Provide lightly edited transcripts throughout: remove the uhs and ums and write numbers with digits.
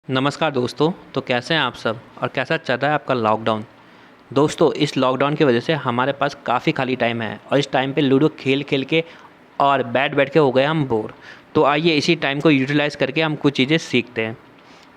नमस्कार दोस्तों। तो कैसे हैं आप सब और कैसा चल रहा है आपका लॉकडाउन। दोस्तों, इस लॉकडाउन की वजह से हमारे पास काफ़ी खाली टाइम है और इस टाइम पे लूडो खेल खेल के और बैठ बैठ के हो गए हम बोर। तो आइए इसी टाइम को यूटिलाइज़ करके हम कुछ चीज़ें सीखते हैं।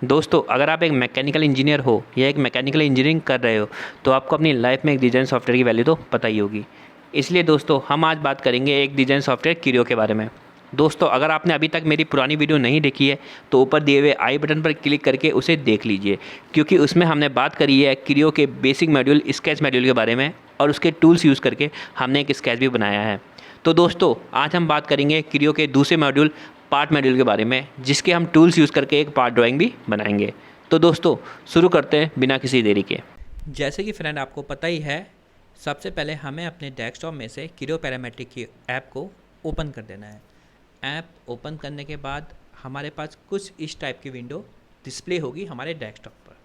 दोस्तों, अगर आप एक मैकेनिकल इंजीनियर हो या एक मैकेनिकल इंजीनियरिंग कर रहे हो तो आपको अपनी लाइफ में एक डिज़ाइन सॉफ्टवेयर की वैल्यू तो पता ही होगी। इसलिए दोस्तों, हम आज बात करेंगे एक डिज़ाइन सॉफ्टवेयर क्रियो के बारे में। दोस्तों, अगर आपने अभी तक मेरी पुरानी वीडियो नहीं देखी है तो ऊपर दिए हुए आई बटन पर क्लिक करके उसे देख लीजिए, क्योंकि उसमें हमने बात करी है क्रियो के बेसिक मॉड्यूल स्केच मॉड्यूल के बारे में और उसके टूल्स यूज़ करके हमने एक स्केच भी बनाया है। तो दोस्तों, आज हम बात करेंगे क्रियो के दूसरे मॉड्यूल पार्ट मॉड्यूल के बारे में, जिसके हम टूल्स यूज़ करके एक पार्ट ड्राइंग भी बनाएंगे। तो दोस्तों, शुरू करते हैं बिना किसी देरी के। जैसे कि फ्रेंड आपको पता ही है, सबसे पहले हमें अपने डेस्कटॉप में से क्रियो पैरामेट्रिक की ऐप को ओपन कर देना है। ऐप ओपन करने के बाद हमारे पास कुछ इस टाइप की विंडो डिस्प्ले होगी हमारे डेस्कटॉप पर।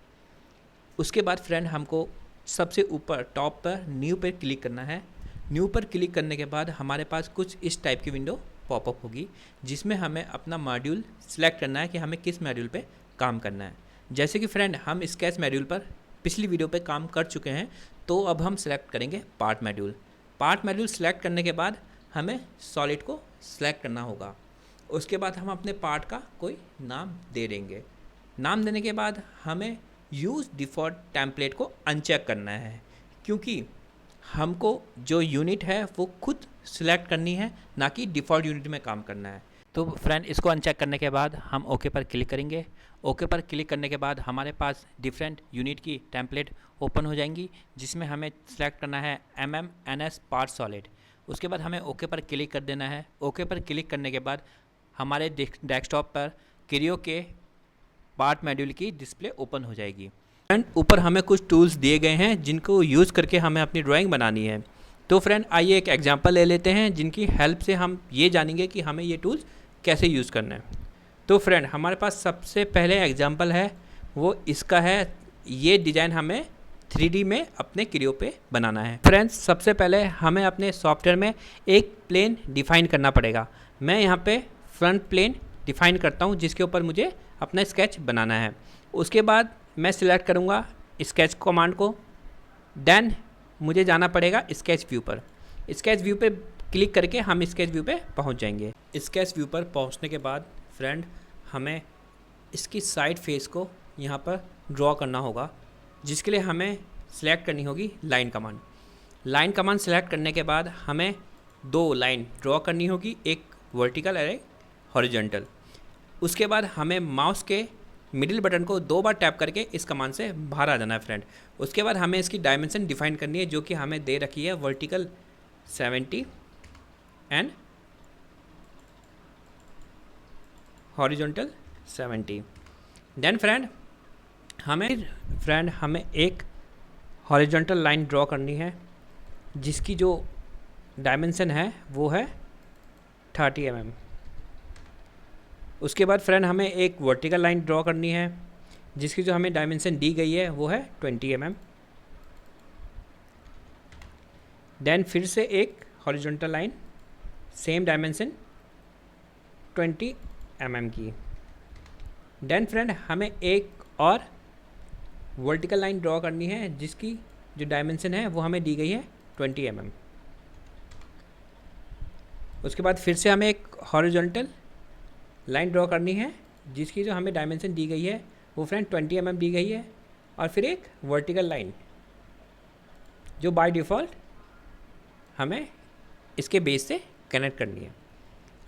उसके बाद फ्रेंड हमको सबसे ऊपर टॉप पर न्यू पर क्लिक करना है। न्यू पर क्लिक करने के बाद हमारे पास कुछ इस टाइप की विंडो पॉपअप होगी, जिसमें हमें अपना मॉड्यूल सेलेक्ट करना है कि हमें किस मॉड्यूल पे काम करना है। जैसे कि फ्रेंड हम स्केच मॉड्यूल पर पिछली वीडियो पे काम कर चुके हैं, तो अब हम सेलेक्ट करेंगे part module. Part module select करने के बाद हमें सॉलिड को सेलेक्ट करना होगा। उसके बाद हम अपने पार्ट का कोई नाम दे देंगे। नाम देने के बाद हमें यूज़ डिफ़ॉल्ट टेम्पलेट को अनचेक करना है, क्योंकि हमको जो यूनिट है वो खुद सिलेक्ट करनी है, ना कि डिफ़ॉल्ट यूनिट में काम करना है। तो फ्रेंड, इसको अनचेक करने के बाद हम ओके पर क्लिक करेंगे। ओके पर क्लिक करने के बाद हमारे पास डिफरेंट यूनिट की टेम्पलेट ओपन हो जाएंगी, जिसमें हमें सेलेक्ट करना है NS पार्ट सॉलिड। उसके बाद हमें ओके पर क्लिक कर देना है। ओके पर क्लिक करने के बाद हमारे डेस्कटॉप पर क्रियो के पार्ट मॉड्यूल की डिस्प्ले ओपन हो जाएगी। फ्रेंड, ऊपर हमें कुछ टूल्स दिए गए हैं जिनको यूज़ करके हमें अपनी ड्राइंग बनानी है। तो फ्रेंड, आइए एक एग्जांपल ले लेते हैं जिनकी हेल्प से हम ये जानेंगे कि हमें ये टूल्स कैसे यूज़ करना है। तो फ्रेंड, हमारे पास सबसे पहले एग्जांपल है वो इसका है। ये डिज़ाइन हमें 3D में अपने क्रियो पे बनाना है। फ्रेंड्स, सबसे पहले हमें अपने सॉफ्टवेयर में एक प्लेन डिफ़ाइन करना पड़ेगा। मैं यहाँ पे फ्रंट प्लेन डिफ़ाइन करता हूँ, जिसके ऊपर मुझे अपना स्केच बनाना है। उसके बाद मैं सिलेक्ट करूँगा स्केच कमांड को। देन मुझे जाना पड़ेगा स्केच व्यू पर। स्केच व्यू पे क्लिक करके हम स्केच व्यू पे पहुँच जाएंगे। स्केच व्यू पर पहुँचने के बाद फ्रेंड, हमें इसकी साइड फेस को यहाँ पर ड्रॉ करना होगा, जिसके लिए हमें सेलेक्ट करनी होगी line command. Line command select करने के बाद हमें दो लाइन ड्रॉ करनी होगी, एक वर्टिकल और एक हॉरिजॉन्टल। उसके बाद हमें माउस के मिडिल बटन को 2 बार टैप करके इस कमांड से बाहर आ जाना है फ्रेंड। उसके बाद हमें इसकी डायमेंशन डिफाइन करनी है, जो कि हमें दे रखी है vertical 70 and horizontal 70। Then friend हमें एक हॉरिजॉन्टल लाइन ड्रॉ करनी है, जिसकी जो डायमेंशन है वो है 30 mm। उसके बाद फ्रेंड हमें एक वर्टिकल लाइन ड्रॉ करनी है, जिसकी जो हमें डायमेंशन दी गई है वो है 20 mm। देन फिर से एक horizontal line, same dimension 20 mm की। देन फ्रेंड हमें एक और वर्टिकल लाइन ड्रॉ करनी है, जिसकी जो डायमेंशन है वो हमें दी गई है 20 mm। उसके बाद फिर से हमें एक हॉरिजॉन्टल लाइन ड्रॉ करनी है, जिसकी जो हमें डायमेंशन दी गई है वो फ्रेंड 20 mm दी गई है, और फिर एक वर्टिकल लाइन जो बाय डिफ़ॉल्ट हमें इसके बेस से कनेक्ट करनी है।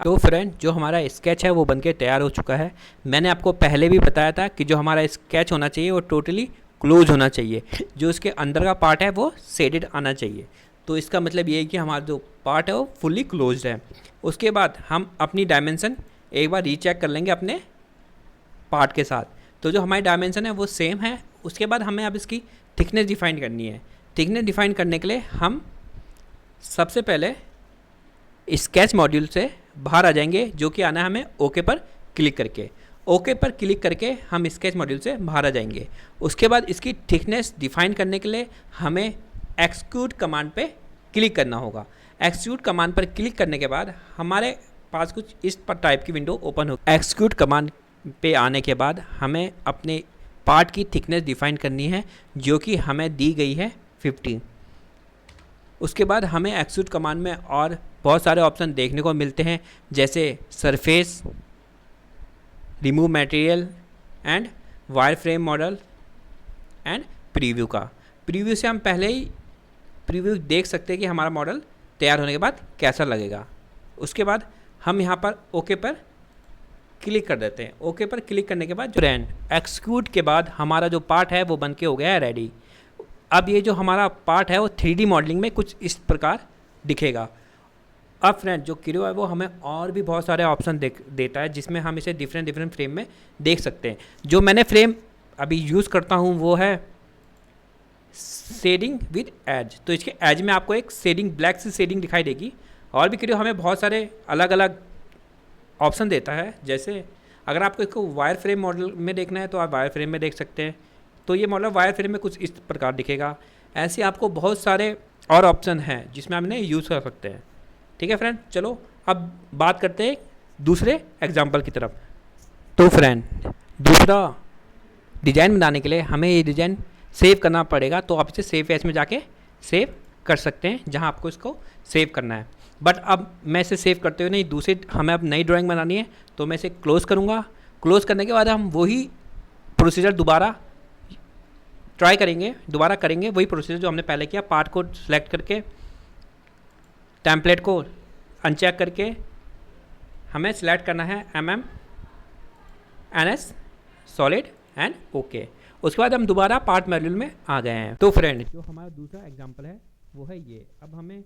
तो फ्रेंड, जो हमारा स्केच है वो बनके तैयार हो चुका है। मैंने आपको पहले भी बताया था कि जो हमारा स्केच होना चाहिए वो टोटली क्लोज होना चाहिए, जो उसके अंदर का पार्ट है वो शेडेड आना चाहिए। तो इसका मतलब ये है कि हमारा जो पार्ट है वो फुल्ली क्लोज्ड है। उसके बाद हम अपनी डायमेंशन एक बार रीचेक कर लेंगे अपने पार्ट के साथ। तो जो हमारी डायमेंशन है वो सेम है। उसके बाद हमें अब इसकी थिकनेस डिफ़ाइन करनी है। थिकनेस डिफ़ाइन करने के लिए हम सबसे पहले स्केच मॉड्यूल से बाहर आ जाएंगे, जो कि आना है हमें ओके पर क्लिक करके। ओके पर क्लिक करके हम स्केच मॉड्यूल से बाहर आ जाएंगे। उसके बाद इसकी थिकनेस डिफ़ाइन करने के लिए हमें एक्सक्यूट कमांड पे क्लिक करना होगा। एक्सक्यूट कमांड पर क्लिक करने के बाद हमारे पास कुछ इस टाइप की विंडो ओपन होगी। एक्सक्यूट कमांड पे आने के बाद हमें अपने पार्ट की थिकनेस डिफाइन करनी है, जो कि हमें दी गई है 50। उसके बाद हमें एक्सट्रूड कमांड में और बहुत सारे ऑप्शन देखने को मिलते हैं, जैसे surface, remove material and wire frame model and preview का। प्रीव्यू से हम पहले ही प्रीव्यू देख सकते हैं कि हमारा मॉडल तैयार होने के बाद कैसा लगेगा। उसके बाद हम यहाँ पर ओके पर क्लिक कर देते हैं। ओके पर क्लिक करने के बाद जो रैंड एक्सक्यूट के बाद हमारा जो पार्ट है वो बन के हो गया है रेडी। अब ये जो हमारा पार्ट है वो 3D मॉडलिंग में कुछ इस प्रकार दिखेगा। अब फ्रेंड जो क्रियो है वो हमें और भी बहुत सारे ऑप्शन देता है, जिसमें हम इसे डिफरेंट फ्रेम में देख सकते हैं। जो मैंने फ्रेम अभी यूज़ करता हूँ वो है शेडिंग विद एज। तो इसके एज में आपको एक शेडिंग, ब्लैक सी शेडिंग दिखाई देगी। और भी क्रियो हमें बहुत सारे अलग अलग ऑप्शन देता है, जैसे अगर आपको इसको वायर फ्रेम मॉडल में देखना है तो आप वायर फ्रेम में देख सकते हैं। तो ये मॉडल वायर फ्रेम में कुछ इस प्रकार दिखेगा। ऐसे आपको बहुत सारे और ऑप्शन हैं जिसमें हम इन्हें यूज़ कर सकते हैं। ठीक है फ्रेंड, चलो अब बात करते हैं दूसरे एग्जाम्पल की तरफ। तो फ्रेंड दूसरा डिज़ाइन बनाने के लिए हमें ये डिज़ाइन सेव करना पड़ेगा, तो आप इसे सेव एज में जाके सेव कर सकते हैं जहां आपको इसको सेव करना है। बट अब मैं इसे सेव करते हुए नहीं, दूसरी हमें अब नई ड्राइंग बनानी है, तो मैं इसे क्लोज़ करूँगा। क्लोज़ करने के बाद हम वही प्रोसीजर दोबारा ट्राई करेंगे, दोबारा करेंगे वही प्रोसीजर जो हमने पहले किया। पार्ट को सिलेक्ट करके टेम्पलेट को अनचेक करके हमें सिलेक्ट करना है NS सॉलिड एंड ओके। उसके बाद हम दोबारा पार्ट मॉड्यूल में आ गए हैं। तो फ्रेंड जो हमारा दूसरा एग्जांपल है वो है ये। अब हमें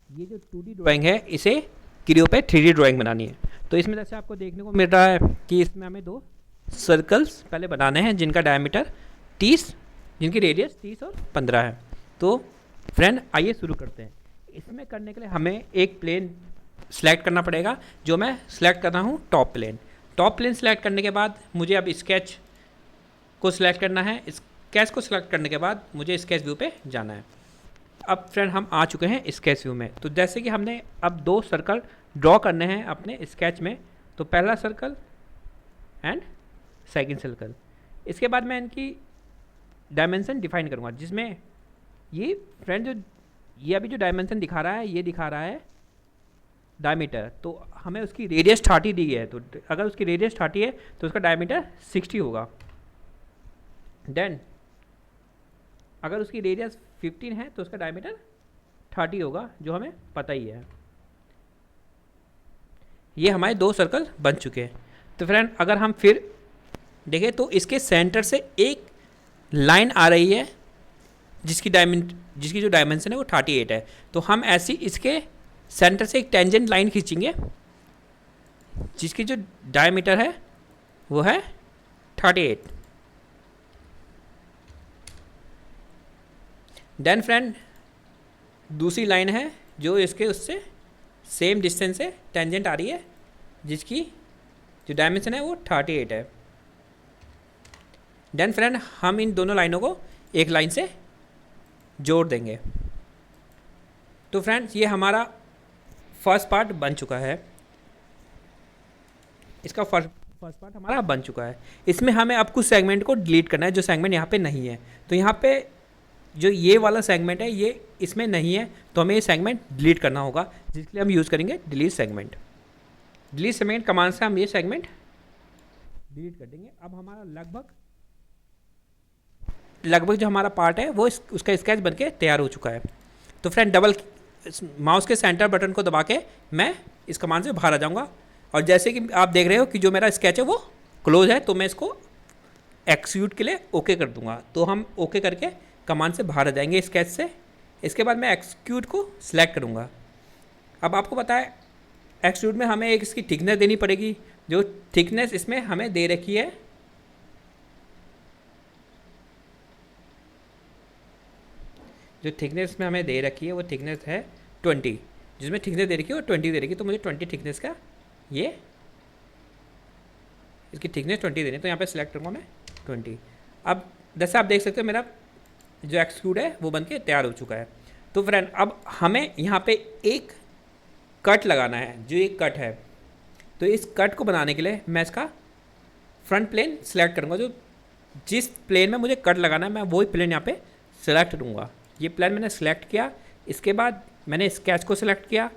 ये जो 2D ड्राइंग है इसे क्रियो पे 3D ड्राइंग बनानी है। तो इसमें जैसे आपको देखने को मिल रहा है कि इसमें हमें 2 सर्कल्स पहले बनाने हैं जिनका डायमीटर 30, जिनकी रेडियस 30 और 15 है। तो फ्रेंड आइए शुरू करते हैं। इसमें करने के लिए हमें एक प्लेन सेलेक्ट करना पड़ेगा, जो मैं सेलेक्ट कर रहा हूँ top plane. Top plane select करने के बाद मुझे अब स्केच को सिलेक्ट करना है। स्केच को सिलेक्ट करने के बाद मुझे स्केच व्यू पे जाना है। अब फ्रेंड हम आ चुके हैं स्केच व्यू में। तो जैसे कि हमने अब 2 सर्कल ड्रॉ करने हैं अपने स्केच में, तो पहला सर्कल एंड सेकंड सर्कल। इसके बाद मैं इनकी डायमेंशन डिफाइन करूँगा, जिसमें ये फ्रेंड जो ये अभी जो डायमेंशन दिखा रहा है ये दिखा रहा है डायमीटर। तो हमें उसकी रेडियस 30 दी है, तो अगर उसकी रेडियस 30 है तो उसका डायमीटर 60 होगा। देन अगर उसकी रेडियस 15 है तो उसका डायमीटर 30 होगा, जो हमें पता ही है। ये हमारे 2 सर्कल बन चुके हैं। तो फ्रेंड अगर हम फिर देखें तो इसके सेंटर से एक लाइन आ रही है जिसकी जो डायमेंशन है वो 38 है। तो हम ऐसी इसके सेंटर से एक टेंजेंट लाइन खींचेंगे जिसकी जो डायमीटर है वो है 38। देन फ्रेंड दूसरी लाइन है जो इसके उससे सेम डिस्टेंस से टेंजेंट आ रही है, जिसकी जो डायमेंशन है वो 38 है। देन फ्रेंड हम इन दोनों लाइनों को एक लाइन से जोड़ देंगे। तो फ्रेंड्स ये हमारा फर्स्ट पार्ट बन चुका है। इसका फर्स्ट पार्ट हमारा बन चुका है। इसमें हमें अब कुछ सेगमेंट को डिलीट करना है जो सेगमेंट यहाँ पे नहीं है। तो यहाँ पे जो ये वाला सेगमेंट है ये इसमें नहीं है, तो हमें ये सेगमेंट डिलीट करना होगा, जिसके लिए हम यूज़ करेंगे delete segment. Delete segment command से हम ये सेगमेंट डिलीट कर देंगे। अब हमारा लगभग जो हमारा पार्ट है वो उसका स्केच बनके तैयार हो चुका है। तो फ्रेंड डबल माउस के सेंटर बटन को दबा के मैं इस कमांड से बाहर आ जाऊंगा, और जैसे कि आप देख रहे हो कि जो मेरा स्केच है वो क्लोज है, तो मैं इसको एक्सिक्यूट के लिए ओके कर दूंगा। तो हम ओके करके कमांड से बाहर आ जाएंगे स्केच से। इसके बाद मैं एक्सिक्यूट को सिलेक्ट करूँगा। अब आपको पता है एक्सिक्यूट में हमें एक इसकी थिकनेस देनी पड़ेगी, जो थिकनेस इसमें हमें दे रखी है जो थिकनेस में हमें दे रखी है वो थिकनेस है 20, जिसमें थिकनेस दे रखी है वो 20 दे रखी है। तो मुझे 20 थिकनेस का ये इसकी थिकनेस 20 देनी है, तो यहाँ पे सिलेक्ट करूँगा मैं 20। अब जैसे आप देख सकते हो मेरा जो एक्सक्यूट है वो बनके तैयार हो चुका है। तो फ्रेंड अब हमें यहाँ पे एक कट लगाना है। जो एक कट है तो इस कट को बनाने के लिए मैं इसका फ्रंट प्लेन सिलेक्ट करूँगा, जो जिस प्लेन में मुझे कट लगाना है मैं वही प्लेन यहाँ पे सिलेक्ट करूँगा। ये प्लेन मैंने सिलेक्ट किया, इसके बाद मैंने स्केच को सिलेक्ट किया,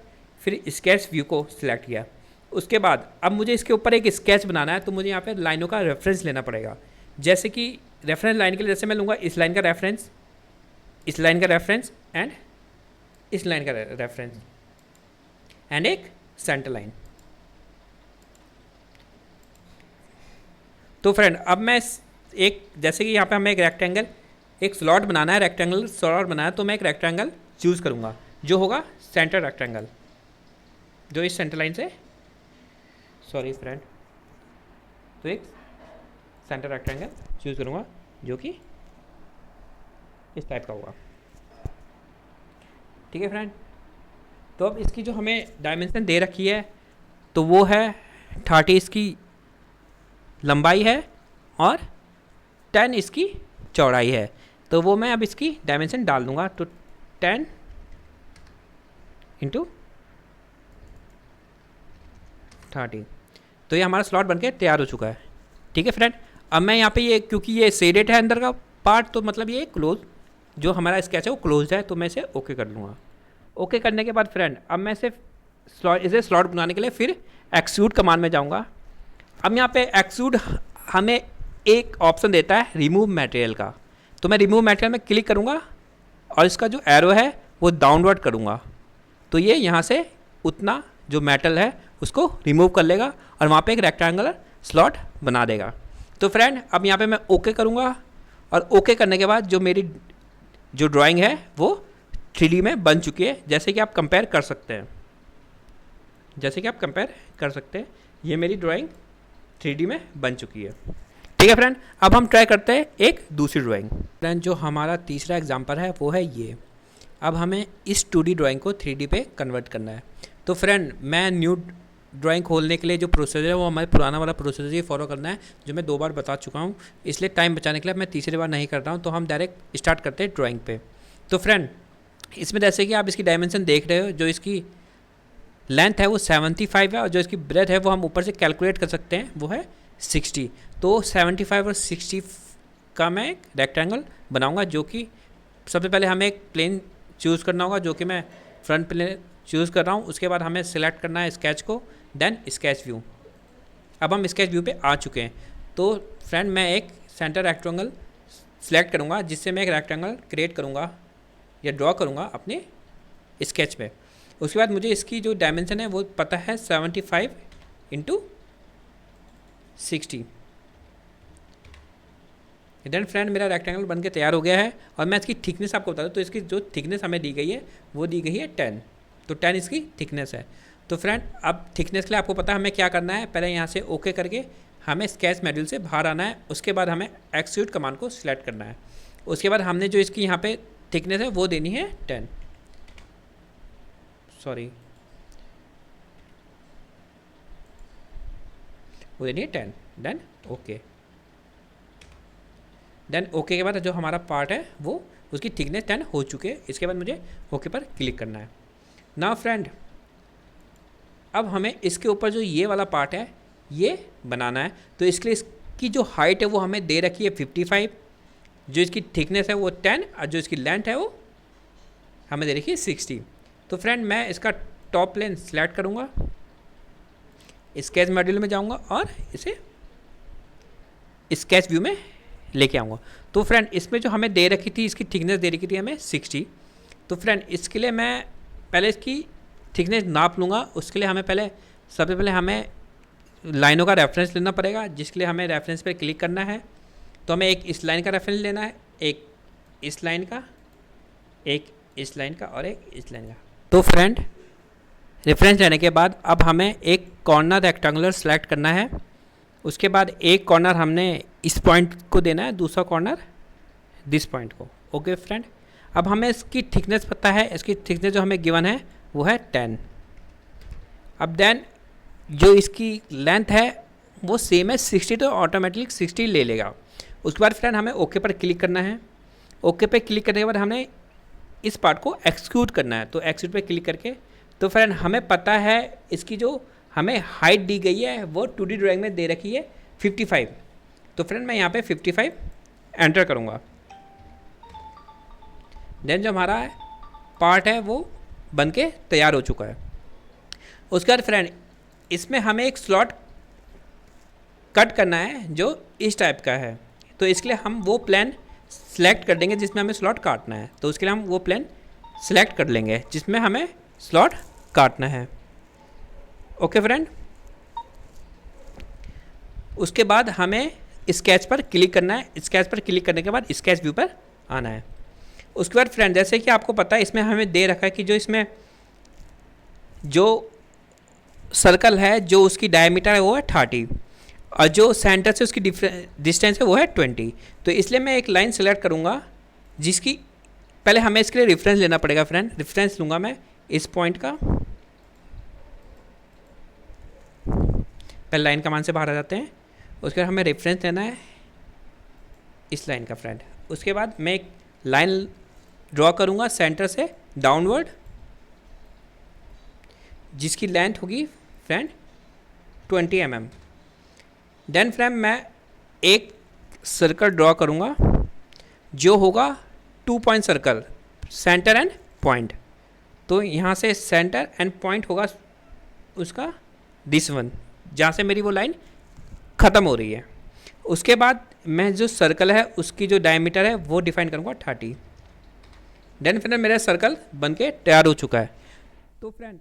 फिर स्केच व्यू को सिलेक्ट किया। उसके बाद अब मुझे इसके ऊपर एक स्केच बनाना है, तो मुझे यहाँ पे लाइनों का रेफरेंस लेना पड़ेगा। जैसे कि रेफरेंस लाइन के लिए जैसे मैं लूँगा इस लाइन का रेफरेंस, इस लाइन का रेफरेंस एंड इस लाइन का रेफरेंस एंड एक सेंटर लाइन। तो फ्रेंड अब मैं एक जैसे कि यहाँ पे हमें एक रेक्टेंगल, एक स्लॉट बनाना है, रेक्टेंगल स्लॉट बनाना है, तो मैं एक रेक्टेंगल चूज़ करूँगा जो होगा सेंटर रेक्टेंगल, जो इस सेंटर लाइन से, सॉरी फ्रेंड, तो एक सेंटर रेक्टेंगल चूज़ करूँगा जो कि इस टाइप का होगा। ठीक है फ्रेंड, तो अब इसकी जो हमें डायमेंशन दे रखी है तो वो है 30 इसकी लंबाई है और 10 इसकी चौड़ाई है। तो वो मैं अब इसकी डायमेंशन डाल दूंगा, तो 10 इंटू 30। तो ये हमारा स्लॉट बनके तैयार हो चुका है। ठीक है फ्रेंड, अब मैं यहाँ पे ये क्योंकि ये शेडेड है अंदर का पार्ट, तो मतलब ये क्लोज, जो हमारा स्केच है वो क्लोज है, तो मैं इसे ओके कर लूँगा। ओके करने के बाद फ्रेंड अब मैं इसे स्लॉट बनाने के लिए फिर एक्सट्रूड कमांड में जाऊँगा। अब यहाँ पे एक्सट्रूड हमें एक ऑप्शन देता है रिमूव मटेरियल का, तो मैं रिमूव मटेरियल में क्लिक करूँगा और इसका जो एरो है वो डाउनवर्ड करूँगा, तो ये यहाँ से उतना जो मेटल है उसको रिमूव कर लेगा और वहाँ पे एक रेक्टेंगुलर स्लॉट बना देगा। तो फ्रेंड अब यहाँ पे मैं ओके करूँगा और ओके करने के बाद जो मेरी जो ड्राइंग है वो 3D में बन चुकी है, जैसे कि आप कंपेयर कर सकते हैं, ये मेरी ड्राइंग 3D में बन चुकी है। ठीक है फ्रेंड, अब हम ट्राई करते हैं एक दूसरी ड्राइंग। फ्रेंड जो हमारा तीसरा एग्जांपल है वो है ये। अब हमें इस 2D ड्राइंग को 3D पे कन्वर्ट करना है। तो फ्रेंड मैं न्यू ड्राइंग खोलने के लिए जो प्रोसीजर है वो हमारे पुराना वाला प्रोसीजर ही फॉलो करना है, जो मैं 2 बार बता चुका हूँ, इसलिए टाइम बचाने के लिए मैं तीसरी बार नहीं कर रहा हूँ। तो हम डायरेक्ट स्टार्ट करते हैं ड्राइंग पे। तो फ्रेंड इसमें जैसे कि आप इसकी डायमेंशन देख रहे हो, जो इसकी लेंथ है वो 75 है और जो इसकी ब्रेथ है वो हम ऊपर से कैलकुलेट कर सकते हैं, वो है 60। तो 75 और 60 का मैं एक रेक्टेंगल बनाऊंगा, जो कि सबसे पहले हमें एक प्लेन चूज़ करना होगा, जो कि मैं फ्रंट प्लेन चूज़ कर रहा हूँ। उसके बाद हमें सिलेक्ट करना है स्केच को, देन स्केच व्यू। अब हम स्केच व्यू पे आ चुके हैं। तो फ्रेंड मैं एक सेंटर रेक्टेंगल सेलेक्ट करूँगा, जिससे मैं एक रेक्टेंगल क्रिएट करूँगा या ड्रॉ करूँगा अपने स्केच पे। उसके बाद मुझे इसकी जो डायमेंशन है वो पता है 75 इंटू 60। देन फ्रेंड मेरा रेक्टेंगल बन के तैयार हो गया है। और मैं इसकी थिकनेस आपको बता दूँ, तो इसकी जो थिकनेस हमें दी गई है वो दी गई है 10। तो 10 इसकी थिकनेस है। तो फ्रेंड अब थिकनेस के लिए आपको पता है हमें क्या करना है, पहले यहाँ से ओके करके हमें स्केच मॉड्यूल से बाहर आना है। उसके बाद हमें एक्सट्रूड कमांड को सिलेक्ट करना है। उसके बाद हमने जो इसकी यहाँ पे थिकनेस है वो देनी है 10, सॉरी वो देनी है 10। देन ओके, देन ओके के बाद जो हमारा पार्ट है वो उसकी थिकनेस 10 हो चुके हैं। इसके बाद मुझे ओके पर क्लिक करना है। नाउ फ्रेंड अब हमें इसके ऊपर जो ये वाला पार्ट है ये बनाना है। तो इसके लिए इसकी जो हाइट है वो हमें दे रखी है 55, जो इसकी थिकनेस है वो 10 और जो इसकी लेंथ है वो हमें दे रखी है 60। तो फ्रेंड मैं इसका टॉप प्लेन सेलेक्ट करूँगा, स्केच मॉड्यूल में जाऊँगा और इसे स्केच व्यू में लेके आऊँगा। तो फ्रेंड इसमें जो हमें दे रखी थी, इसकी थिकनेस दे रखी थी हमें 60। तो फ्रेंड इसके लिए मैं पहले इसकी थिकनेस नाप लूँगा। उसके लिए हमें सबसे पहले हमें लाइनों का रेफरेंस लेना पड़ेगा, जिसके लिए हमें रेफरेंस पर क्लिक करना है। तो हमें एक इस लाइन का रेफरेंस लेना है, एक इस लाइन का, एक इस लाइन का और एक इस लाइन का। तो फ्रेंड रेफरेंस लेने के बाद अब हमें एक कॉर्नर रेक्टेंगुलर सेलेक्ट करना है। उसके बाद एक कॉर्नर हमने इस पॉइंट को देना है, दूसरा कॉर्नर दिस पॉइंट को। ओके फ्रेंड, अब हमें इसकी थिकनेस पता है, इसकी थिकनेस जो हमें गिवन है वो है 10। अब देन जो इसकी लेंथ है वो सेम है 60, तो ऑटोमेटिक 60 ले लेगा। उसके बाद फ्रेंड हमें ओके पर क्लिक करना है। ओके पे क्लिक करने के बाद हमें इस पार्ट को एक्सक्यूट करना है। तो एक्सक्यूट पे क्लिक करके, तो फ्रेंड हमें पता है इसकी जो हमें हाइट दी गई है वो 2D ड्राइंग में दे रखी है 55। तो फ्रेंड मैं यहाँ पे 55 एंटर करूँगा। देन जो हमारा पार्ट है वो बन के तैयार हो चुका है। उसके बाद फ्रेंड इसमें हमें एक स्लॉट कट करना है जो इस टाइप का है। तो इसके लिए हम वो प्लान सेलेक्ट कर देंगे जिसमें हमें स्लॉट काटना है। तो उसके लिए हम वो प्लान सेलेक्ट कर लेंगे जिसमें हमें स्लॉट काटना है। ओके फ्रेंड, उसके बाद हमें स्केच पर क्लिक करना है। स्केच पर क्लिक करने के बाद स्केच व्यू पर आना है। उसके बाद फ्रेंड जैसे कि आपको पता है इसमें हमें दे रखा है कि जो इसमें जो सर्कल है जो उसकी डायमीटर है वो है 30 और जो सेंटर से उसकी डिस्टेंस है वो है 20। तो इसलिए मैं एक लाइन सेलेक्ट करूँगा जिसकी पहले हमें इसके लिए रेफरेंस लेना पड़ेगा फ्रेंड। रेफरेंस लूँगा मैं इस पॉइंट का। पहले लाइन कमांड से बाहर आ जाते हैं। उसके बाद हमें रेफरेंस लेना है इस लाइन का फ्रेंड। उसके बाद मैं एक लाइन ड्रॉ करूँगा सेंटर से डाउनवर्ड जिसकी लेंथ होगी फ्रेंड 20 mm। देन फ्रेंड मैं एक सर्कल ड्रॉ करूँगा जो होगा 2 point circle, centre and point. तो यहाँ से सेंटर एंड पॉइंट होगा उसका दिस वन जहाँ से मेरी वो लाइन ख़त्म हो रही है। उसके बाद मैं जो सर्कल है उसकी जो डायमीटर है वो डिफाइन करूँगा 30। देन फ्रेंड मेरा सर्कल बन के तैयार हो चुका है। तो फ्रेंड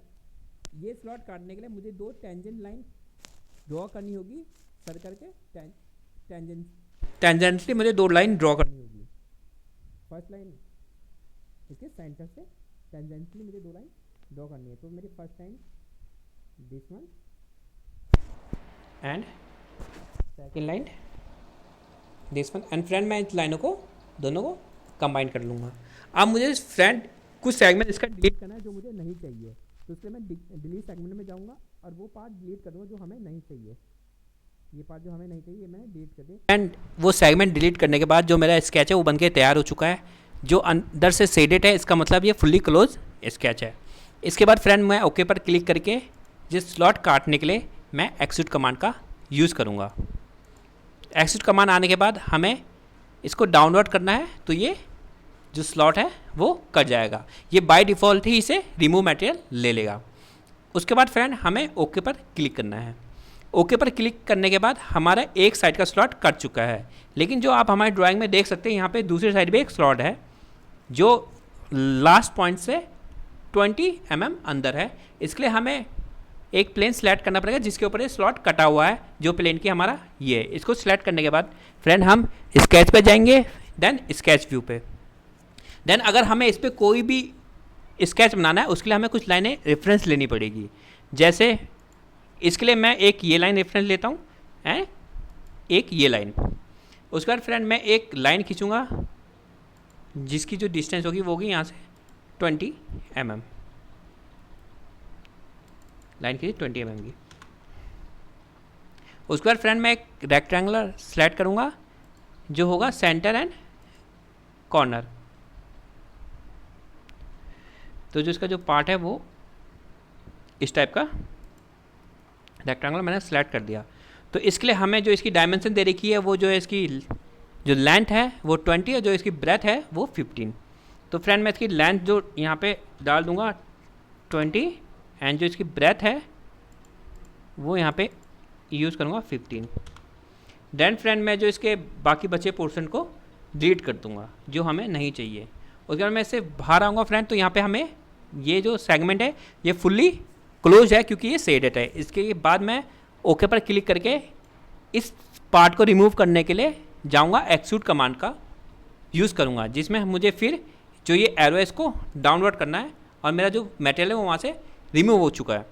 ये स्लॉट काटने के लिए मुझे 2 टेंजेंट लाइन ड्रॉ करनी होगी। सर्कल के टेंजेंटली मुझे 2 लाइन ड्रॉ करनी होगी। फर्स्ट लाइन इसके सेंटर से टेंजेंटली मुझे 2 लाइन ड्रॉ करनी है। तो मेरी first line this one and second line this one. And friend मैं इस लाइनों को दोनों को कंबाइन कर लूँगा। अब मुझे फ्रेंड कुछ सेगमेंट इसका डिलीट करना है जो मुझे नहीं चाहिए। तो इसलिए मैं डिलीट सेगमेंट में जाऊँगा और वो पार्ट डिलीट करूँगा जो हमें नहीं चाहिए। ये पार्ट जो हमें नहीं चाहिए ये मैंने डिलीट कर दिया। एंड वो सेगमेंट डिलीट करने के बाद जो मेरा स्केच है वो बनके तैयार हो चुका है। जो अंदर से शेडेड है इसका मतलब ये फुल्ली क्लोज स्केच है। इसके बाद फ्रेंड मैं ओके पर क्लिक करके जिस स्लॉट काटने के लिए मैं एक्सट्रूड कमांड का यूज़ करूँगा। एक्सट्रूड कमांड आने के बाद हमें इसको डाउनवर्ड करना है तो ये जो स्लॉट है वो कट जाएगा। ये बाय डिफ़ॉल्ट ही इसे रिमूव मटेरियल ले लेगा। उसके बाद फ्रेंड हमें ओके पर क्लिक करना है। ओके पर क्लिक करने के बाद हमारा एक साइड का स्लॉट कट चुका है। लेकिन जो आप हमारी ड्राइंग में देख सकते हैं यहाँ पे दूसरी साइड भी एक स्लॉट है जो लास्ट पॉइंट से 20 mm अंदर है। इसके लिए हमें एक प्लेन सेलेक्ट करना पड़ेगा जिसके ऊपर ये स्लॉट कटा हुआ है। जो प्लेन की हमारा ये है। इसको सिलेक्ट करने के बाद फ्रेंड हम स्केच पे जाएंगे। देन स्केच व्यू पे। देन अगर हमें इस पर कोई भी स्केच बनाना है उसके लिए हमें कुछ लाइनें रेफरेंस लेनी पड़ेगी। जैसे इसके लिए मैं एक ये लाइन रेफरेंस लेता हूँ एंड एक ये लाइन। उसके बाद फ्रेंड मैं एक लाइन खींचूँगा जिसकी जो डिस्टेंस होगी वो होगी यहाँ से 20 mm। लाइन खींची 20 mm की। उसके बाद फ्रेंड मैं एक रेक्टेंगुलर सेलेक्ट करूँगा जो होगा सेंटर एंड कॉर्नर। तो जो इसका जो पार्ट है वो इस टाइप का रेक्टेंगल मैंने सेलेक्ट कर दिया। तो इसके लिए हमें जो इसकी डायमेंशन दे रखी है वो जो है इसकी जो लेंथ है वो 20 है, जो इसकी ब्रेथ है वो 15। तो फ्रेंड मैं इसकी लेंथ जो यहाँ पे डाल दूँगा 20 एंड जो इसकी ब्रेथ है वो यहाँ पे यूज़ करूँगा 15। देन फ्रेंड मैं जो इसके बाकी बचे पोर्शन को डिलीट कर दूँगा जो हमें नहीं चाहिए। उसके बाद मैं इससे बाहर आऊँगा फ्रेंड। तो यहाँ पे हमें ये जो सेगमेंट है ये फुल्ली क्लोज है क्योंकि ये शेडेड है। इसके बाद मैं ओके पर क्लिक करके इस पार्ट को रिमूव करने के लिए जाऊँगा एक्सट्रूड कमांड का यूज़ करूँगा जिसमें मुझे फिर जो ये एरो है इसको डाउनवर्ड करना है और मेरा जो मटेरियल है वो वहाँ से रिमूव हो चुका है।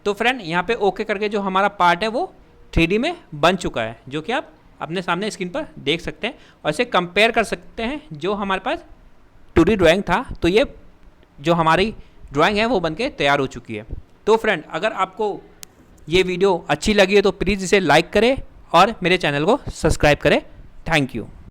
तो फ्रेंड यहाँ पे ओके करके जो हमारा पार्ट है वो 3D में बन चुका है जो कि आप अपने सामने स्क्रीन पर देख सकते हैं और इसे कंपेयर कर सकते हैं जो हमारे पास 2D ड्राइंग था। तो ये जो हमारी ड्राइंग है वो बनके तैयार हो चुकी है। तो फ्रेंड अगर आपको ये वीडियो अच्छी लगी है तो प्लीज़ इसे लाइक करें और मेरे चैनल को सब्सक्राइब करें। Thank you.